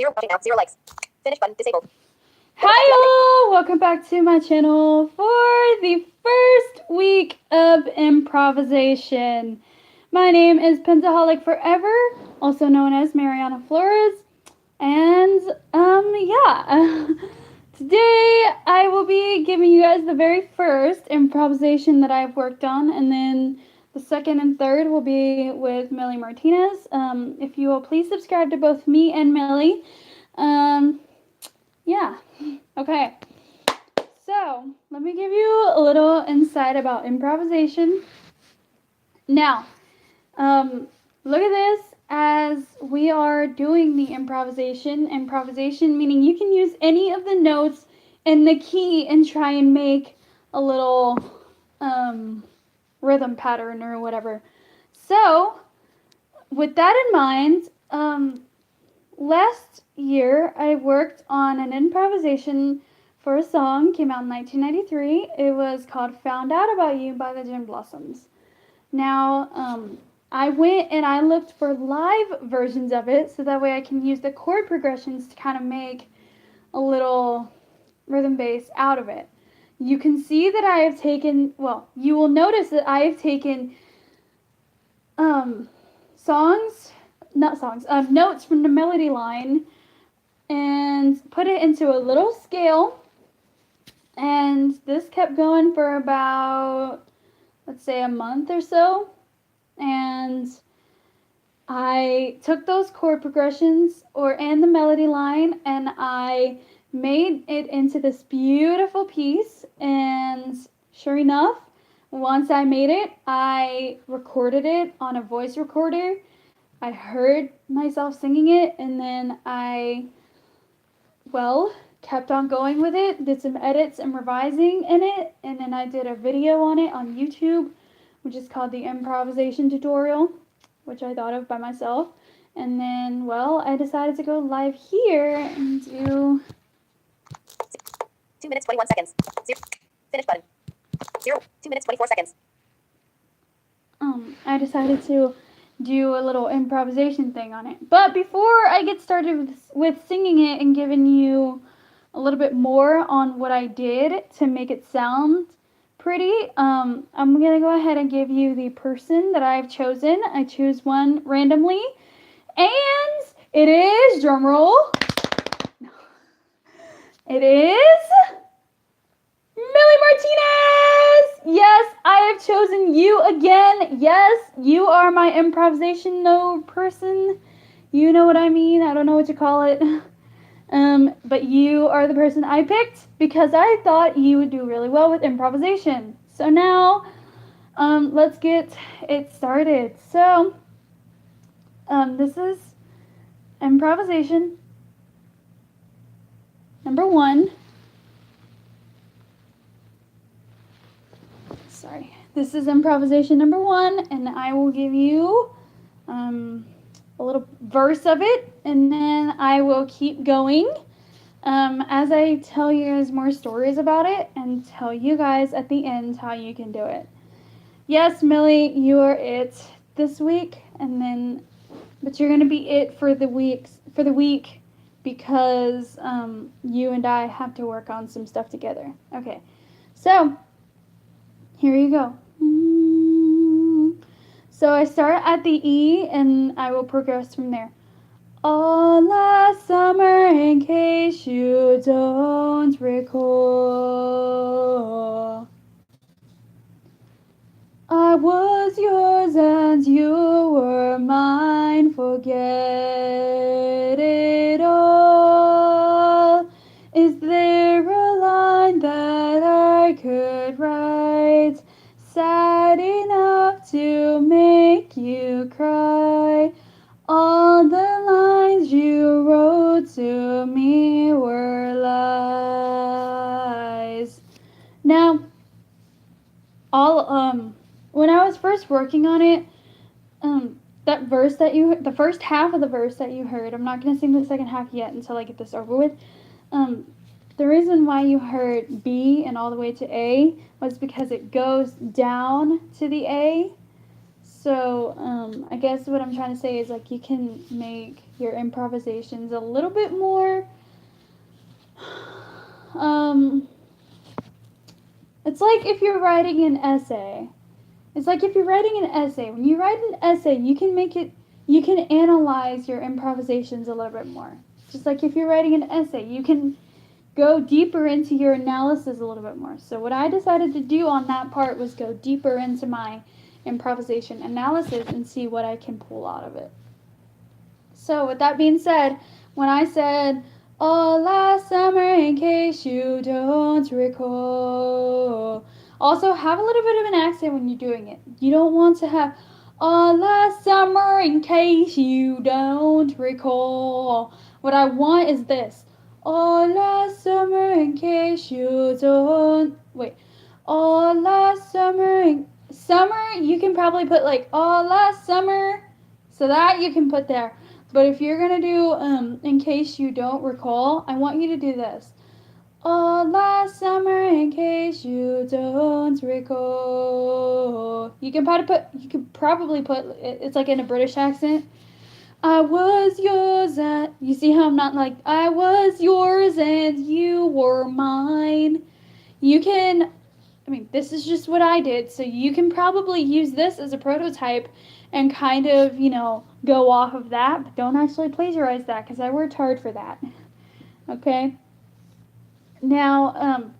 0 watching now. 0 likes. Finish button disabled. Hi all! Welcome back to my channel for the first week of improvisation. My name is Pentaholic Forever, also known as Mariana Flores. And today I will be giving you guys the very first improvisation that I've worked on, and then the second and third will be with Millie Martinez. If you will please subscribe to both me and Millie. Okay. So, let me give you a little insight about improvisation. Now, look at this as we are doing the improvisation. Improvisation meaning you can use any of the notes in the key and try and make a little rhythm pattern or whatever. So, with that in mind, last year I worked on an improvisation for a song, came out in 1993. It was called Found Out About You by the Gin Blossoms. Now, I went and I looked for live versions of it so that way I can use the chord progressions to kind of make a little rhythm bass out of it. You can see that I have taken, you will notice that I have taken notes from the melody line and put it into a little scale. And this kept going for about, let's say, a month or so. And I took those chord progressions and the melody line and I made it into this beautiful piece. And sure enough, once I made it, I recorded it on a voice recorder. I heard myself singing it, and then I, kept on going with it, did some edits and revising in it, and then I did a video on it on YouTube, which is called the Improvisation Tutorial, which I thought of by myself. And then, I decided to go live here and do 2 minutes 21 seconds. 0. Finish button. 2 minutes 24 seconds. I decided to do a little improvisation thing on it. But before I get started with singing it and giving you a little bit more on what I did to make it sound pretty, I'm going to go ahead and give you the person that I've chosen. I choose one randomly, and it is, drumroll, it is Millie Martinez! Yes, I have chosen you again. Yes, you are my improvisation person. You know what I mean. I don't know what you call it. But you are the person I picked because I thought you would do really well with improvisation. So now, let's get it started. So, this is improvisation number 1. This is improvisation number 1, and I will give you a little verse of it, and then I will keep going as I tell you guys more stories about it and tell you guys at the end how you can do it. Yes, Millie, you are it this week, but you're gonna be it for the week because you and I have to work on some stuff together. Okay, so here you go. So I start at the E and I will progress from there. All last summer, in case you don't recall, I was yours and you were mine. Forget it all. Is there a line that I could write sad enough to make you cry? All the lines you wrote to me were lies. Now, when I was first working on it, that verse that the first half of the verse that you heard, I'm not going to sing the second half yet until I get this over with. The reason why you heard B and all the way to A was because it goes down to the A. So, I guess what I'm trying to say is like you can make your improvisations a little bit more. Um, it's like if you're writing an essay. It's like if you're writing an essay. When you write an essay, you can make it. You can analyze your improvisations a little bit more. Just like if you're writing an essay, you can go deeper into your analysis a little bit more. So what I decided to do on that part was go deeper into my improvisation analysis and see what I can pull out of it. So with that being said, when I said, "Oh, last summer," in case you don't recall, also have a little bit of an accent when you're doing it. You don't want to have, "Oh, last summer," in case you don't recall. What I want is this. "Oh, last summer," in case you don't. Wait. "Oh, last summer." Summer, you can probably put like, "Oh, last summer." So that you can put there. But if you're gonna do, in case you don't recall, I want you to do this. "Oh, last summer," in case you don't recall. You could probably put, it's like in a British accent. "I was yours and," you see how I'm not like, "I was yours and you were mine." You can, this is just what I did, so you can probably use this as a prototype and kind of, go off of that, but don't actually plagiarize that because I worked hard for that. Okay? Now,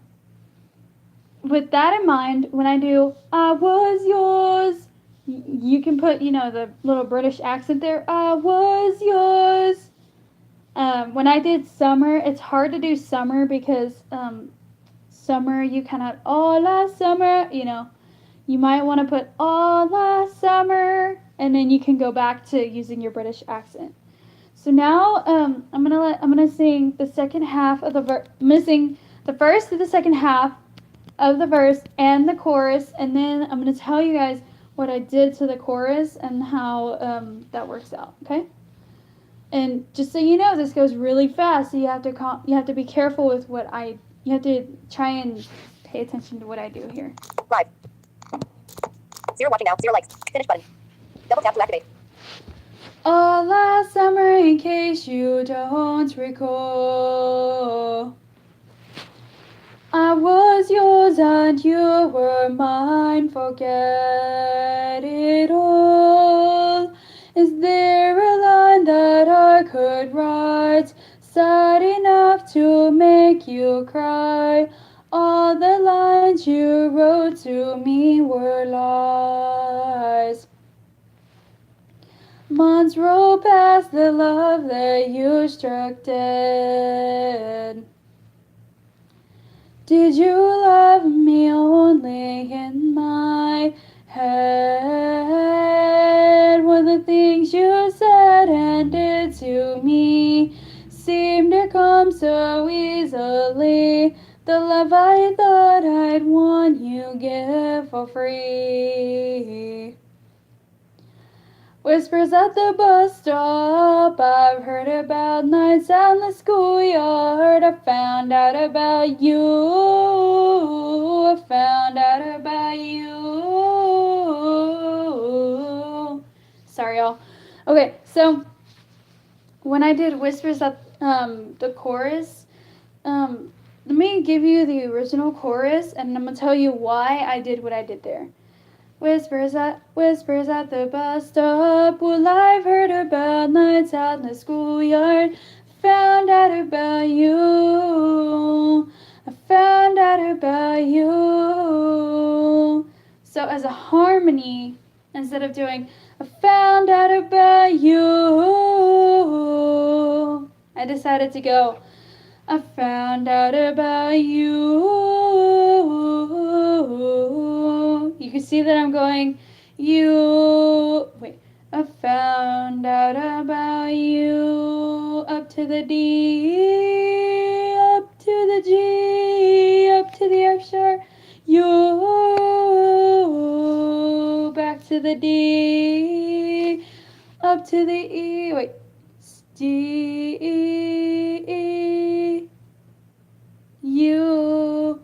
with that in mind, when I do, "I was yours," you can put, the little British accent there. "I was yours." When I did summer, it's hard to do summer because summer, you kind of, "Oh, last summer," you might want to put, "Oh, last summer," and then you can go back to using your British accent. So now I'm gonna sing the second half of the verse. I'm gonna sing the first to the second half of the verse and the chorus, and then I'm gonna tell you guys what I did to the chorus and how that works out. Okay? And just so you know, this goes really fast, so you have to be careful with you have to try and pay attention to what I do here. Live. 0 watching now. 0 likes. Finish button. Double tap to activate. "Oh, last summer," in case you don't recall, "I was yours and you were mine. Forget it all. Is there a line that I could write, sad enough to make you cry? All the lines you wrote to me were lies. Months roll past the love that you struck dead. Did you love me only in my head? When the things you said and did to me seemed to come so easily, the love I thought I'd won you give for free. Whispers at the bus stop, I've heard about nights out in the schoolyard. I found out about you. I found out about you. Sorry, y'all. Okay, so when I did whispers at the chorus, let me give you the original chorus, and I'm gonna tell you why I did what I did there. Whispers at the bus stop. Well, I've heard about nights out in the schoolyard. Found out about you. I found out about you. So as a harmony, instead of doing "I found out about you," I decided to go "I found out about you." You can see that I'm going you. Wait. "I found out about you." Up to the D, up to the G, up to the F sharp. You. Back to the D, up to the E. Wait. D, E, you,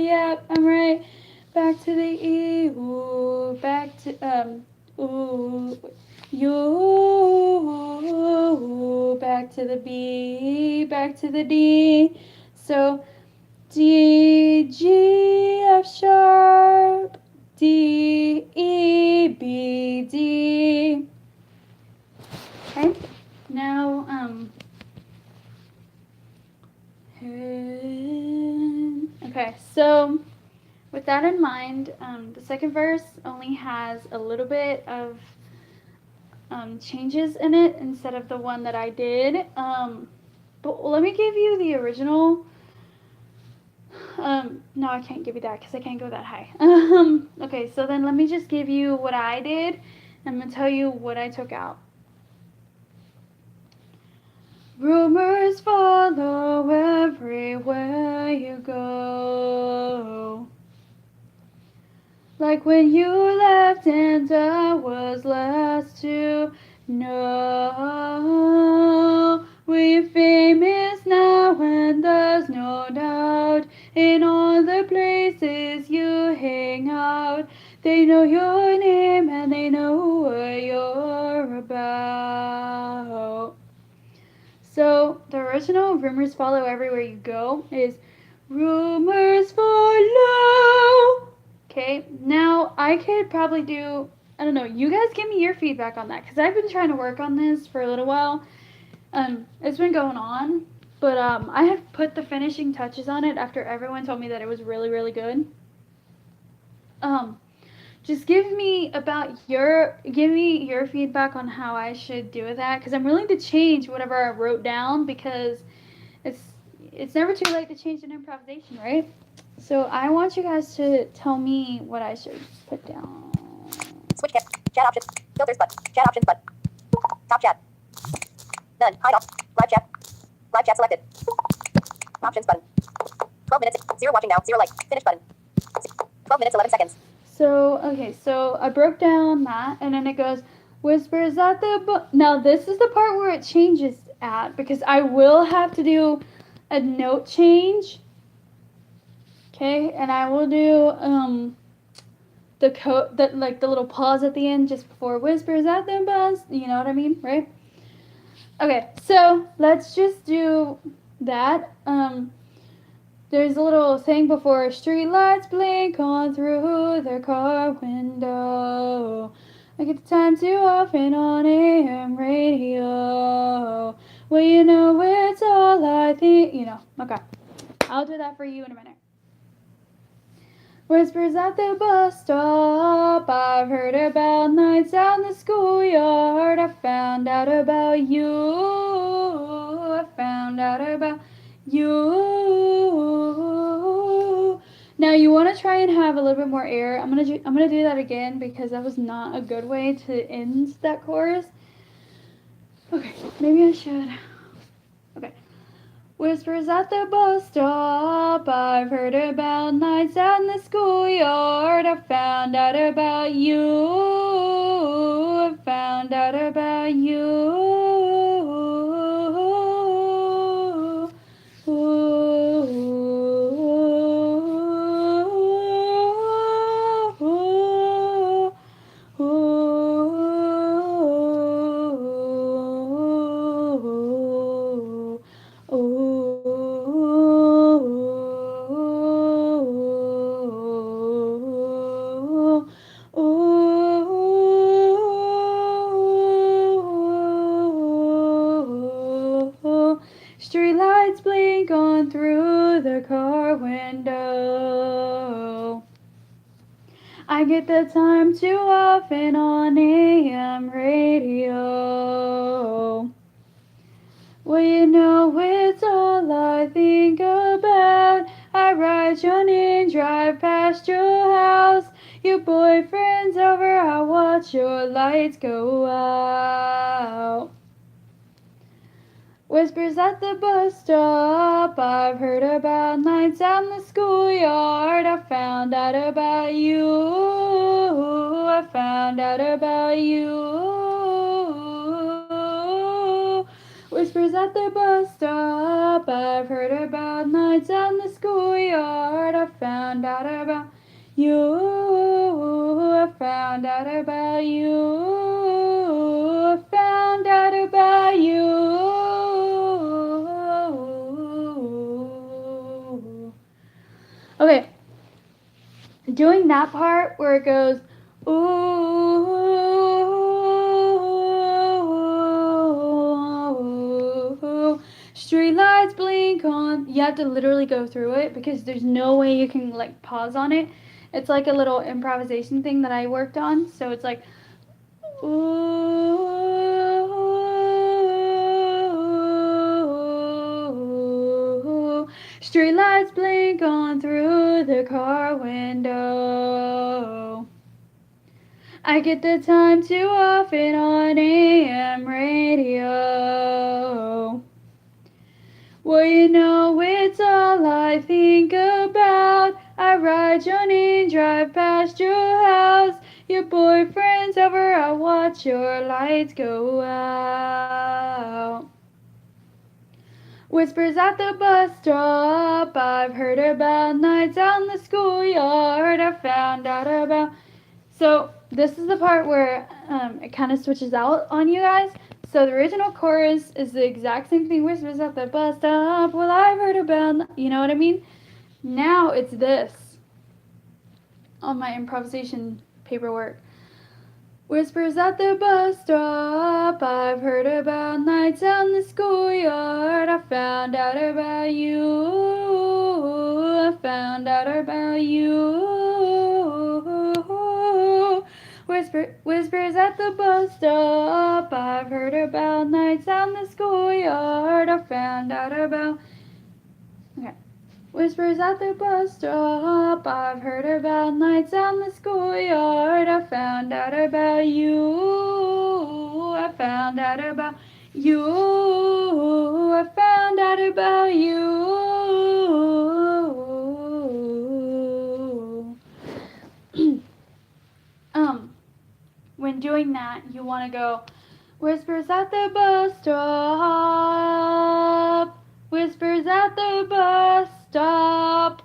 yep, I'm right. Back to the E. to the B, back to the D. So D, G, F sharp, D, E, B, D. Okay, now, okay, so with that in mind, the second verse only has a little bit of changes in it instead of the one that I did. But let me give you the original. No, I can't give you that because I can't go that high. Okay, so then let me just give you what I did. I'm going to tell you what I took out. Rumors follow everywhere you go. Like when you left and I was last to know. We're famous now and there's no doubt. In all the places you hang out, they know your name and they know what you're about. So the original Rumors Follow Everywhere You Go is rumors follow. Okay, now I could probably do, I don't know, you guys give me your feedback on that because I've been trying to work on this for a little while. It's been going on, but I have put the finishing touches on it after everyone told me that it was really, really good. Just give me your feedback on how I should do with that because I'm willing to change whatever I wrote down because it's never too late to change an improvisation, right? So I want you guys to tell me what I should put down. Switch chat options. Filters button. Chat options button. Top chat. None. Hide off. Live chat. Live chat selected. Options button. 12 minutes. 0 watching now. 0 like. Finish button. 12 minutes 11 seconds. So, okay, so I broke down that, and then it goes, whispers at the now this is the part where it changes at, because I will have to do a note change, okay, and I will do, the little pause at the end just before whispers at the bus, you know what I mean, right? Okay, so let's just do that, there's a little thing before street lights blink on through their car window. I get the time too often on AM radio. Well, you know, it's all I think, you know. Okay, I'll do that for you in a minute. Whispers at the bus stop. I've heard about nights out in the schoolyard. I found out about you. I found out about you. Now you want to try and have a little bit more air. I'm gonna do that again because that was not a good way to end that chorus. Okay, maybe I should. Okay. Whispers at the bus stop. I've heard about nights out in the schoolyard. I found out about you. I found out about you. Street lights blink on through the car window. I get the time too often on AM radio. Well, you know, it's all I think about. I write your name, drive past your house. Your boyfriend's over, I watch your lights go out. Whispers at the bus stop. I've heard about nights out in the schoolyard. I found out about you. I found out about you. Whispers at the bus stop. I've heard about nights out in the schoolyard. I found out about you. I found out about you. I found out about you. that part where it goes, ooh, street lights blink on. You have to literally go through it because there's no way you can like pause on it. It's like a little improvisation thing that I worked on. So it's like, ooh, street lights blink on through the car window. I get the time too often on AM radio. Well, you know it's all I think about. I ride your knee, drive past your house. Your boyfriend's over, I watch your lights go out. Whispers at the bus stop, I've heard about nights out in the schoolyard. I found out about. So this is the part where it kind of switches out on you guys. So the original chorus is the exact same thing. Whispers at the bus stop. Well, I've heard about. You know what I mean? Now it's this on my improvisation paperwork. Whispers at the bus stop. I've heard about nights out in the schoolyard. I found out about you. I found out about you. Whispers at the bus stop. I've heard about nights out in the schoolyard. I found out about. Okay. Whispers at the bus stop. I've heard about nights out in the schoolyard. I found out about you. I found out about you. I found out about you. When doing that, you want to go, whispers at the bus stop. Whispers at the bus stop.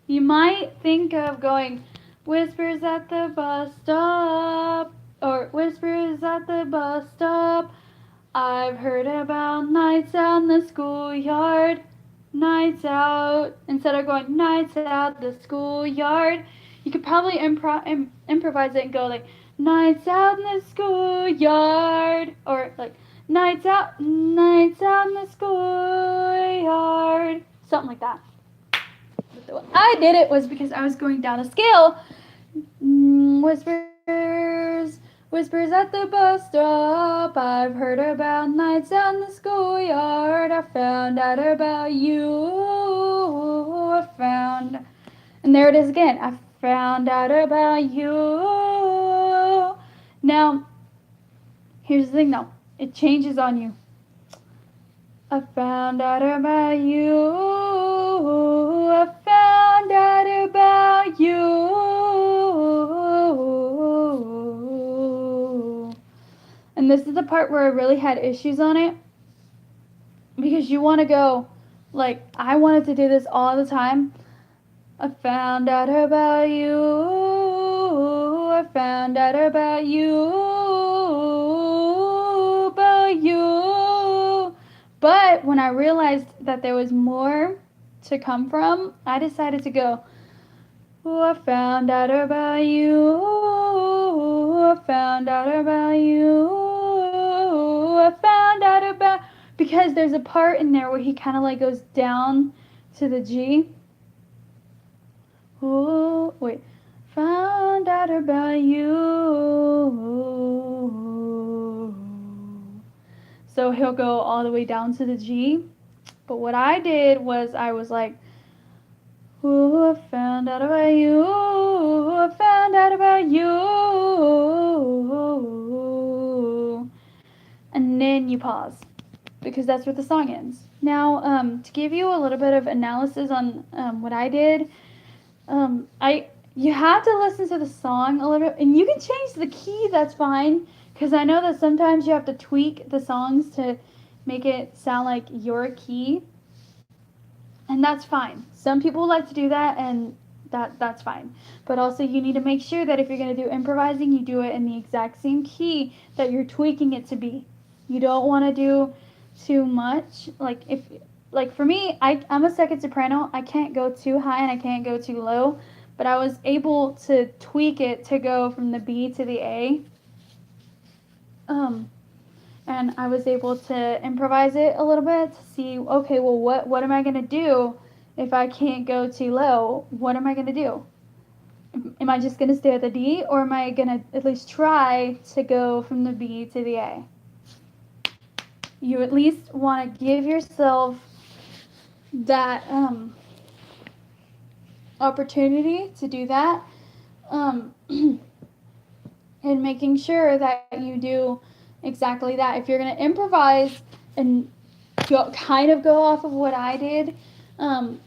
You might think of going, whispers at the bus stop, or whispers at the bus stop. I've heard about nights out in the schoolyard. Nights out. Instead of going, nights out the schoolyard, you could probably improvise it and go like, nights out in the schoolyard, or like, nights out in the schoolyard, something like that. But the way I did it was because I was going down a scale. Whispers at the bus stop. I've heard about nights out in the schoolyard. I found out about you. And there it is again. I found out about you. Now, here's the thing though. It changes on you. I found out about you. I found out about you. And this is the part where I really had issues on it. Because you want to go, like, I wanted to do this all the time. I found out about you. I found out about you. About you. But when I realized that there was more to come from, I decided to go, I found out about you. I found out about you. I found out about. Because there's a part in there where he kind of like goes down to the G. Oh, wait. Found out about you. So he'll go all the way down to the G. But what I did was I was like, ooh, I found out about you. I found out about you. And then you pause. Because that's where the song ends. Now, to give you a little bit of analysis on what I did, you have to listen to the song a little bit, and you can change the key, that's fine, because I know that sometimes you have to tweak the songs to make it sound like your key, and that's fine. Some people like to do that, and that's fine. But also you need to make sure that if you're going to do improvising, you do it in the exact same key that you're tweaking it to be. You don't want to do too much. Like for me, I'm a second soprano. I can't go too high and I can't go too low. but I was able to tweak it to go from the B to the A. And I was able to improvise it a little bit to see, okay, well, what am I going to do if I can't go too low? What am I going to do? Am I just going to stay at the D, or am I going to at least try to go from the B to the A? You at least want to give yourself that opportunity to do that, and making sure that you do exactly that. If you're going to improvise and kind of go off of what I did,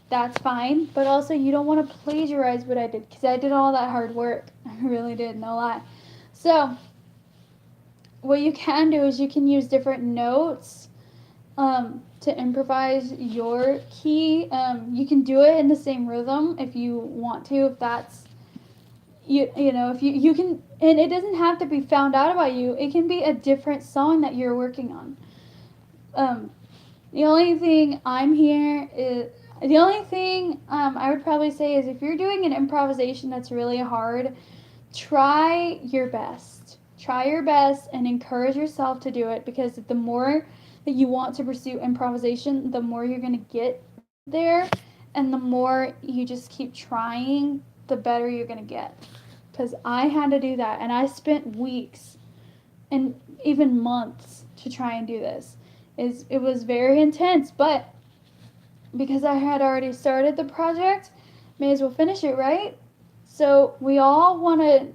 that's fine. But also, you don't want to plagiarize what I did, because I did all that hard work. I really did, no lie. So, what you can do is you can use different notes to improvise your key. You can do it in the same rhythm if you want to, if that's you know, if you can, and it doesn't have to be found out about you. It can be a different song that you're working on. The only thing I would probably say is, if you're doing an improvisation that's really hard, try your best. Try your best and encourage yourself to do it, because the more that you want to pursue improvisation, the more you're going to get there, and the more you just keep trying, the better you're going to get. Because I had to do that, and I spent weeks and even months to try and do this. It was very intense, but because I had already started the project, may as well finish it, right? So we all want to,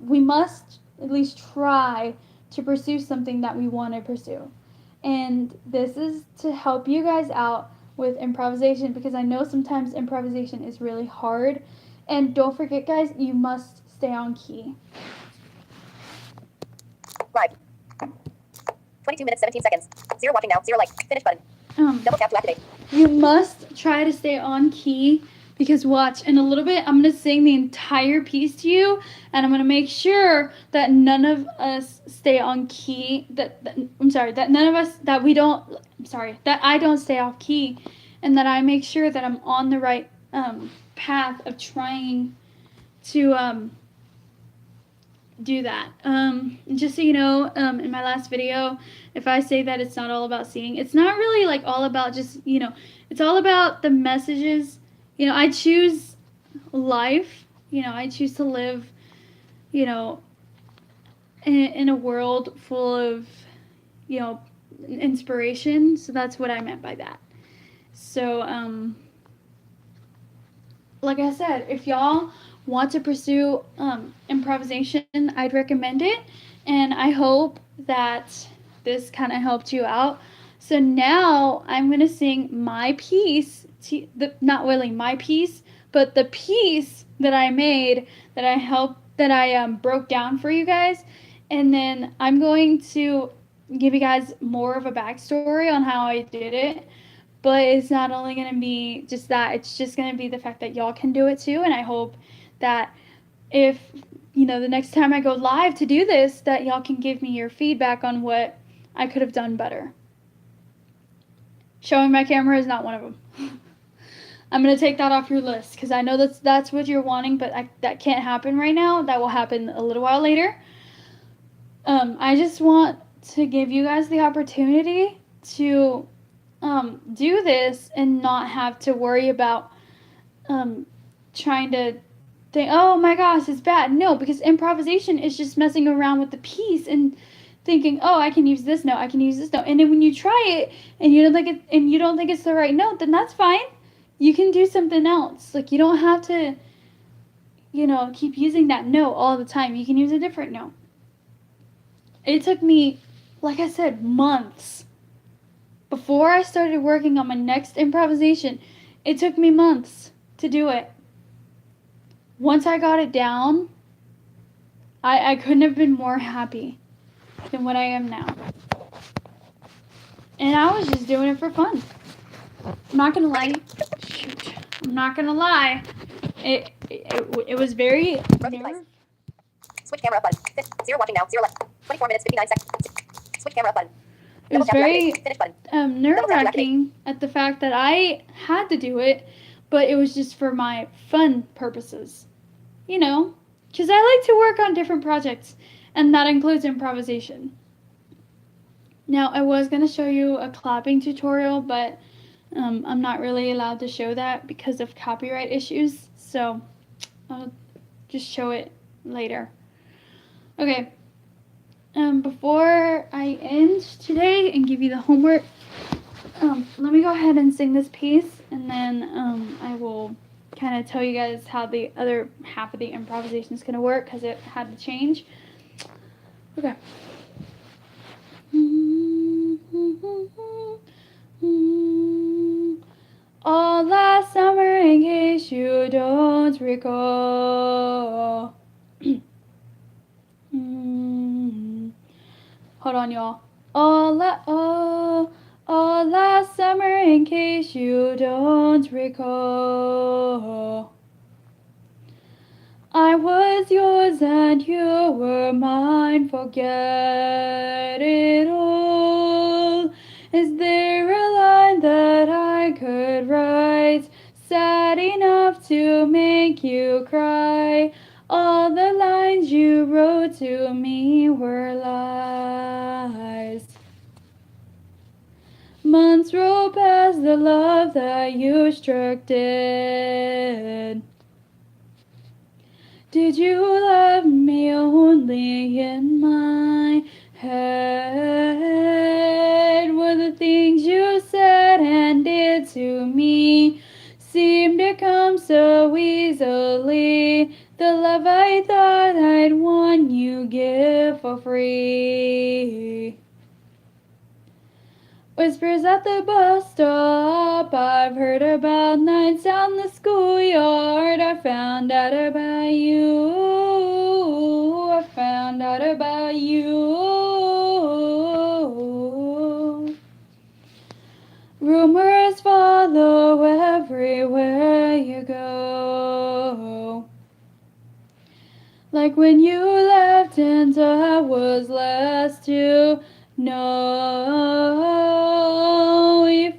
we must at least try to pursue something that we want to pursue. And this is to help you guys out with improvisation, because I know sometimes improvisation is really hard. And don't forget, guys, you must stay on key. Live. 22 minutes, 17 seconds. 0 watching now. 0 like. Finish button. Double tap to activate. You must try to stay on key, because watch, in a little bit, I'm going to sing the entire piece to you, and I'm going to make sure that none of us stay on key, that I don't stay off key, and that I make sure that I'm on the right path of trying to do that. Just so you know, in my last video, if I say that it's not all about singing, it's not really like all about just, it's all about the messages. I choose life. I choose to live, in a world full of, inspiration. So that's what I meant by that. So, like I said, if y'all want to pursue improvisation, I'd recommend it. And I hope that this kind of helped you out. So now I'm going to sing my piece, not really my piece, but the piece that I made, that I broke down for you guys. And then I'm going to give you guys more of a backstory on how I did it. But it's not only going to be just that, it's just going to be the fact that y'all can do it too. And I hope that if, the next time I go live to do this, that y'all can give me your feedback on what I could have done better. Showing my camera is not one of them. I'm going to take that off your list, because I know that's what you're wanting, but that can't happen right now. That will happen a little while later. I just want to give you guys the opportunity to do this and not have to worry about trying to think, oh my gosh, it's bad. No, because improvisation is just messing around with the piece and thinking, oh, I can use this note, I can use this note. And then when you try it and you don't think it's the right note, then that's fine. You can do something else. Like, you don't have to, keep using that note all the time. You can use a different note. It took me, like I said, months. Before I started working on my next improvisation, it took me months to do it. Once I got it down, I couldn't have been more happy than what I am now. And I was just doing it for fun. I'm not gonna lie. Shoot. I'm not gonna lie. It was very nerve. Switch camera up button. 0 watching now. 0 left. 24 minutes, 59 seconds. Switch camera up button. It was very Finish button. nerve-wracking at the fact that I had to do it, but it was just for my fun purposes, you know, because I like to work on different projects, and that includes improvisation. Now, I was going to show you a clapping tutorial, but I'm not really allowed to show that because of copyright issues, so I'll just show it later. Okay, before I end today and give you the homework, let me go ahead and sing this piece, and then I will kind of tell you guys how the other half of the improvisation is going to work because it had to change. Okay. All last summer, in case you don't recall. Hold on, y'all. All last summer, in case you don't recall. I was yours and you were mine, forget it all. Is there a line that I could write, sad enough to make you cry? All the lines you wrote to me were lies. Months roll past the love that you struck dead. Did you love me only in my head? Were the things you said and did to me seem to come so easily? The love I thought I'd won you give for free. Whispers at the bus stop, I've heard about nights down the schoolyard. I found out about you, I found out about you. Rumors follow everywhere you go. Like when you left and I was last to know. You're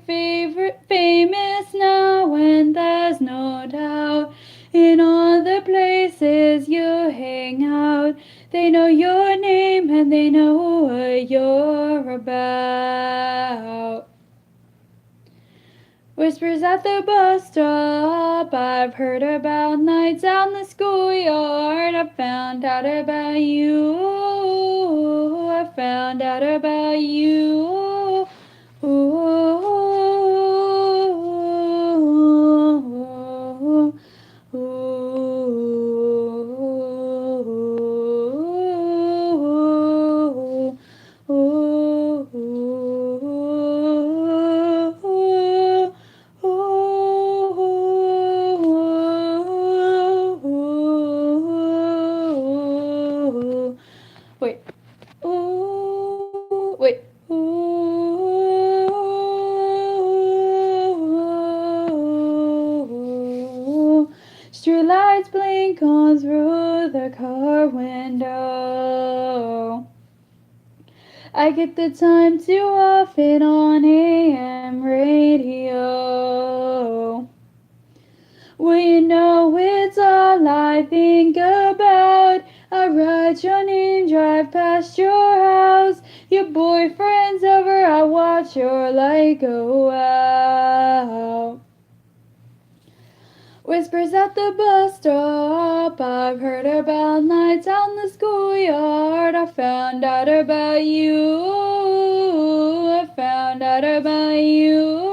famous now, and there's no doubt. In all the places you hang out, they know your name and they know what you're about. Whispers at the bus stop, I've heard about nights down the schoolyard. I found out about you, I found out about you. Wait. Ooh, wait. Ooh. Street lights blink on through the car window. I get the time too often on AM radio. Well, you know it's all I think about. I write your name, drive past your house. Your boyfriend's over, I watch your light go out. Whispers at the bus stop, I've heard about nights on the schoolyard. I found out about you, I found out about you.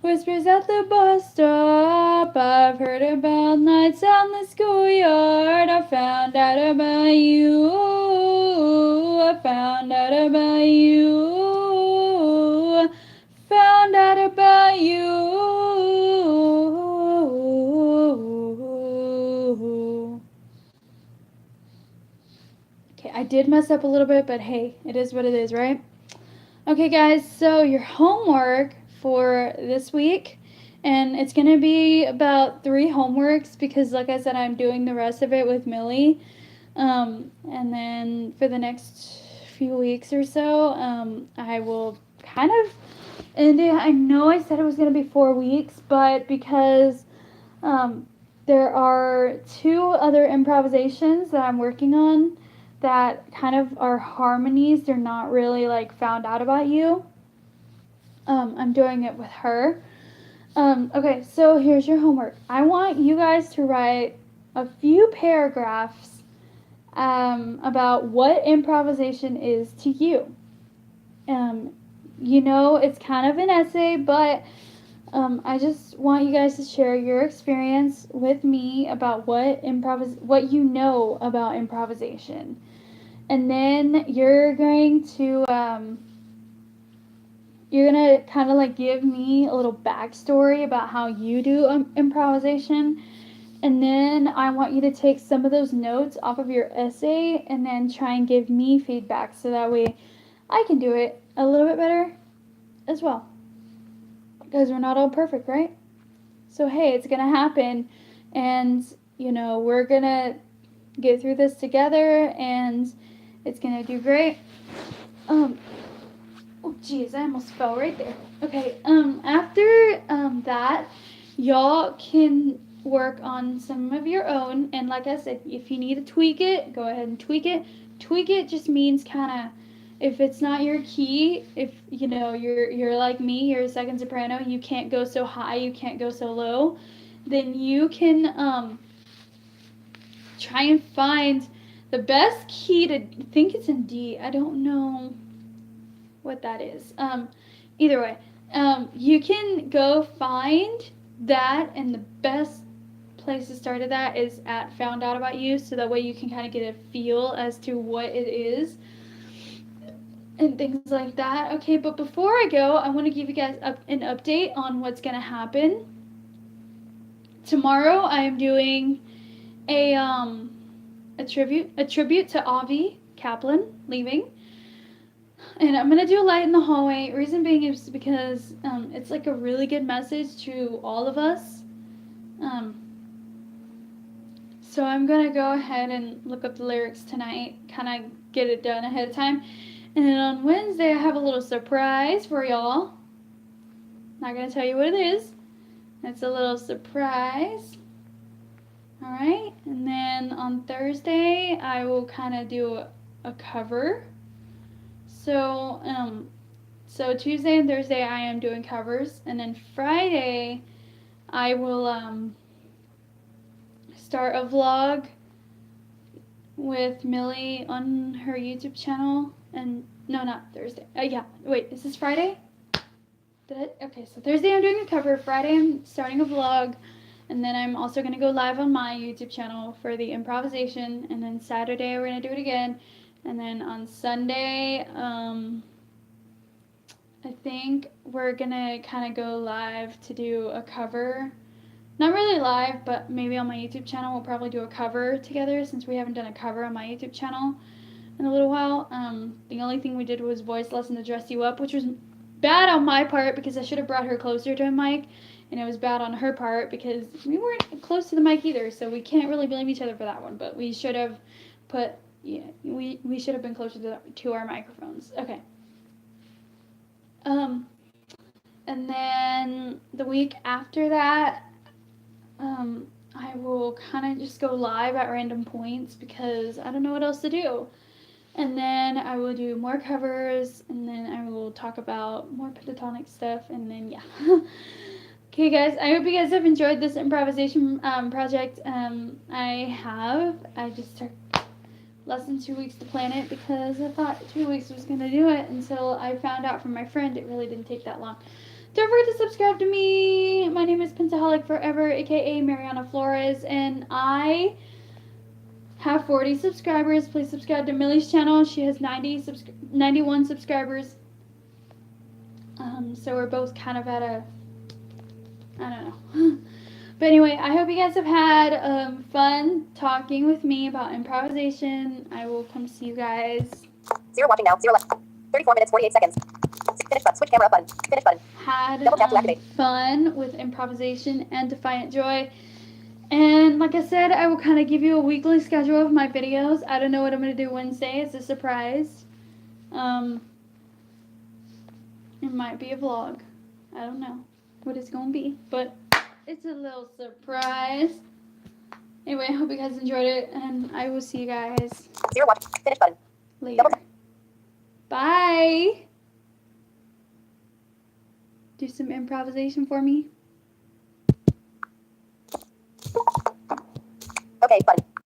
Whispers at the bus stop, I've heard about nights on the schoolyard. I found out about you, I found out about you, found out about you. Okay, I did mess up a little bit, but hey, it is what it is, right? Okay, guys, so your homework for this week, and it's going to be about 3 homeworks because, like I said, I'm doing the rest of it with Millie. And then for the next few weeks or so, I will kind of And I know I said it was going to be 4 weeks, but because there are 2 other improvisations that I'm working on that kind of are harmonies. They're not really like found out about you. I'm doing it with her. Okay, so here's your homework. I want you guys to write a few paragraphs about what improvisation is to you. You know, it's kind of an essay, but I just want you guys to share your experience with me about what you know about improvisation, and then you're gonna kind of like give me a little backstory about how you do improvisation, and then I want you to take some of those notes off of your essay and then try and give me feedback so that way I can do it a little bit better as well. Because we're not all perfect, right? So, hey, it's going to happen. And, you know, we're going to get through this together and it's going to do great. Oh, geez, I almost fell right there. Okay, after that, y'all can work on some of your own. And like I said, if you need to tweak it, go ahead and tweak it. Tweak it just means kind of, if it's not your key, if you know you're like me, you're a second soprano, you can't go so high, you can't go so low, then you can try and find the best key to. I think it's in D. I don't know what that is. Either way, you can go find that, and the best place to start at that is at Found Out About You, so that way you can kind of get a feel as to what it is and things like that. Okay, but before I go, I want to give you guys an update on what's going to happen. Tomorrow I am doing a tribute to Avi Kaplan leaving. And I'm going to do a light in the hallway. Reason being is because it's like a really good message to all of us. So I'm going to go ahead and look up the lyrics tonight, kind of get it done ahead of time. And then on Wednesday, I have a little surprise for y'all. Not going to tell you what it is. It's a little surprise. Alright, and then on Thursday, I will kind of do a cover. So Tuesday and Thursday, I am doing covers. And then Friday, I will start a vlog with Millie on her YouTube channel. And no, not Thursday. Yeah, wait, is this Friday? Okay, so Thursday I'm doing a cover. Friday I'm starting a vlog. And then I'm also going to go live on my YouTube channel for the improvisation. And then Saturday we're going to do it again. And then on Sunday, I think we're going to kind of go live to do a cover. Not really live, but maybe on my YouTube channel we'll probably do a cover together since we haven't done a cover on my YouTube channel in a little while. The only thing we did was voice lesson to dress you up, which was bad on my part because I should have brought her closer to a mic, and it was bad on her part because we weren't close to the mic either, so we can't really blame each other for that one, but we should have we should have been closer to our microphones. Okay. And then the week after that, I will kind of just go live at random points because I don't know what else to do. And then I will do more covers, and then I will talk about more pentatonic stuff, and then yeah. Okay, guys, I hope you guys have enjoyed this improvisation project. I just took less than 2 weeks to plan it because I thought 2 weeks was going to do it until I found out from my friend it really didn't take that long. Don't forget to subscribe to me. My name is Pentaholic Forever, aka Mariana Flores, and I have 40 subscribers. Please subscribe to Millie's channel. She has 91 subscribers. So we're both kind of at a, I don't know. But anyway, I hope you guys have had fun talking with me about improvisation. I will come see you guys. 0 watching now. 0 left. 34 minutes, 48 seconds. Finish button. Switch camera up button. Finish button. Had Double tap to activate. fun with improvisation and Defiant Joy. And like I said, I will kind of give you a weekly schedule of my videos. I don't know what I'm going to do Wednesday. It's a surprise. And might be a vlog. I don't know what it's gonna be, but it's a little surprise. Anyway, I hope you guys enjoyed it, and I will see you guys 0 watch. Finish button. later. Bye. Do some improvisation for me. Okay button.